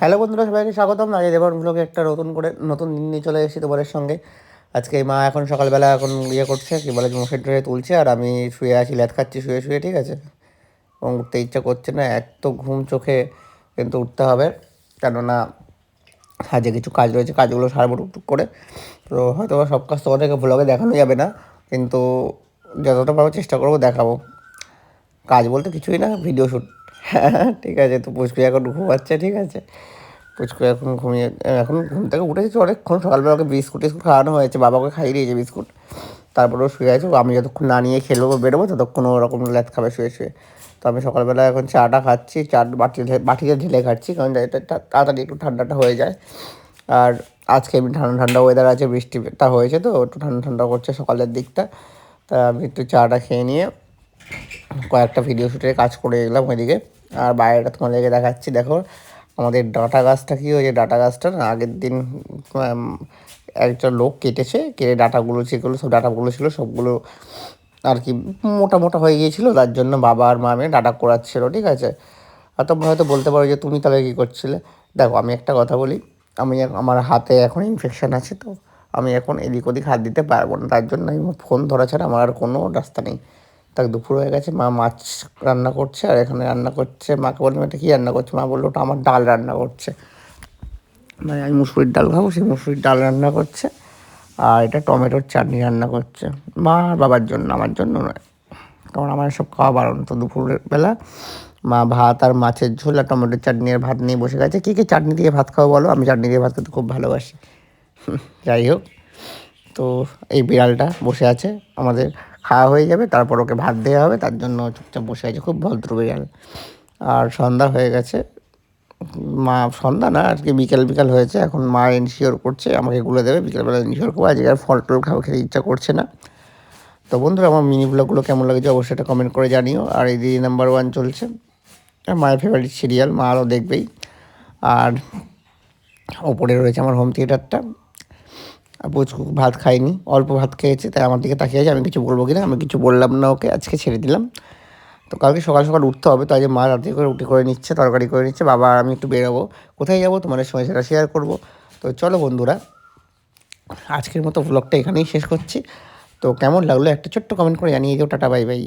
Hello বন্ধুরা, সবাইকে স্বাগতম। আজকে দেবর ব্লগে একটা নতুন দিন নিয়ে চলে এসেছি তোমাদের সঙ্গে। আজকে মা এখন সকালবেলা এখন করছে, কি বলে, মশারি টরে তুলছে, আর আমি শুয়ে আছি, ল্যাদ খাচ্ছি শুয়ে শুয়ে, ঠিক আছে। এবং উঠতে ইচ্ছা করছে না, এত ঘুম চোখে, কিন্তু উঠতে হবে, কেননা আজকে কিছু কাজ রয়েছে, কাজগুলো সারবো টুকটুক করে। তো হয়তো সব কাজ তোমাদেরকে ব্লগে দেখানো যাবে না, কিন্তু যতটা পারবো চেষ্টা করবো দেখাবো। কাজ বলতে কিছুই না, ভিডিও শ্যুট। হ্যাঁ, ঠিক আছে। তো পুচকু এখন ঘুমাচ্ছে, ঠিক আছে। পুচকু এখন এখন ঘুম থেকে উঠেছি অনেকক্ষণ, সকালবেলা ওকে বিস্কুট টিস্কুট খাওয়ানো হয়েছে, বাবাকে খাইয়ে দিয়েছে বিস্কুট। তারপরেও শুয়ে আছে, আমি যতক্ষণ না নিয়ে খেলবো বেরোবো ততক্ষণ ওরকম ল্যাদ খাবে শুয়ে শুয়ে। তো আমি সকালবেলা এখন চাটা খাচ্ছি, বাটিতে ঢেলে খাচ্ছি, কারণ এটা তাড়াতাড়ি একটু ঠান্ডাটা হয়ে যায়। আর আজকে এমনি ঠান্ডা ঠান্ডা ওয়েদার আছে, বৃষ্টিটা হয়েছে, তো একটু ঠান্ডা ঠান্ডা করছে সকালের দিকটা। তা আমি একটু চাটা খেয়ে নিয়ে কয়েকটা ভিডিও শ্যুটের কাজ করে এলাম ওইদিকে। আর বাইরেটা তোমাদেরকে দেখাচ্ছি, দেখো আমাদের ডাঁটা গাছটা কী হয়েছে। ডাঁটা গাছটা না আগের দিন একটা লোক কেটে ডাঁটাগুলো যেগুলো সব ডাঁটাগুলো ছিল সবগুলো আর কি মোটা মোটা হয়ে গিয়েছিলো, তার জন্য বাবা আর মা মেয়ে ডাঁটা কোড়াচ্ছিল, ঠিক আছে। আর তোমরা হয়তো বলতে পারো যে তুমি তাহলে কী করছিলে। দেখো আমি একটা কথা বলি, আমার হাতে এখন ইনফেকশান আছে, তো আমি এখন এদিক ওদিক হাত দিতে পারবো না, তার জন্য আমি ফোন ধরা ছাড়া আমার আর কোনো রাস্তা নেই। তাকে দুপুর হয়ে গেছে, মা মাছ রান্না করছে, আর এখানে রান্না করছে। মাকে বললাম এটা কী রান্না করছে, মা বললো ওটা আমার ডাল রান্না করছে, মানে আমি মুসুরির ডাল খাবো, সেই মুসুরির ডাল রান্না করছে। আর এটা টমেটোর চাটনি রান্না করছে, মা আর বাবার জন্য, আমার জন্য নয়, কারণ আমার সব খাওয়া বারণ। তো দুপুরবেলা মা ভাত আর মাছের ঝোল আর টমেটোর চাটনি আর ভাত নিয়ে বসে গেছে। কী কী চাটনি দিয়ে ভাত খাবো বলো, আমি চাটনি দিয়ে ভাত খেতে খুব ভালোবাসি। যাই হোক, তো এই বিড়ালটা বসে আছে, আমাদের খাওয়া হয়ে যাবে তারপর ওকে ভাত দেওয়া হবে, তার জন্য চুপচাপ বসে আছে, খুব ভদ্র বিড়াল। আর সন্ধ্যা হয়ে গেছে, মা সন্ধ্যা না আজকে বিকেল বিকেল হয়েছে, এখন মা ইনশিওর করছে আমাকে গুলে দেবে, বিকেলবেলা ইনশিওর করবো। আজকে আর ফল টল খাওয়া খেতে ইচ্ছা করছে না। তো বন্ধুরা, আমার মিনি ব্লগগুলো কেমন লাগছে অবশ্যই একটা কমেন্ট করে জানিও। আর এই দিদি নাম্বার 1 চলছে, মায়ের ফেভারিট সিরিয়াল, মা আরও দেখবেই। আর ওপরে রয়েছে আমার হোম থিয়েটারটা। আর পুচকু ভাত খায়নি, অল্প ভাত খেয়েছে, তাই আমার দিকে তাকিয়ে আছে, আমি কিছু বলবো কিনা। আমি কিছু বললাম না ওকে, আজকে ছেড়ে দিলাম। তো কালকে সকাল সকাল উঠতে হবে, তাই যে মা রাতে করে রুটি করে নিচ্ছে, তরকারি করে নিচ্ছে, বাবা আর আমি একটু বেরোবো। কোথায় যাবো তোমাদের সঙ্গে সেটা শেয়ার করবো। তো চলো বন্ধুরা, আজকের মতো ব্লগটা এখানেই শেষ করছি। তো কেমন লাগলো একটা ছোট্ট কমেন্ট করে জানিয়ে দিও। Tata, bye bye.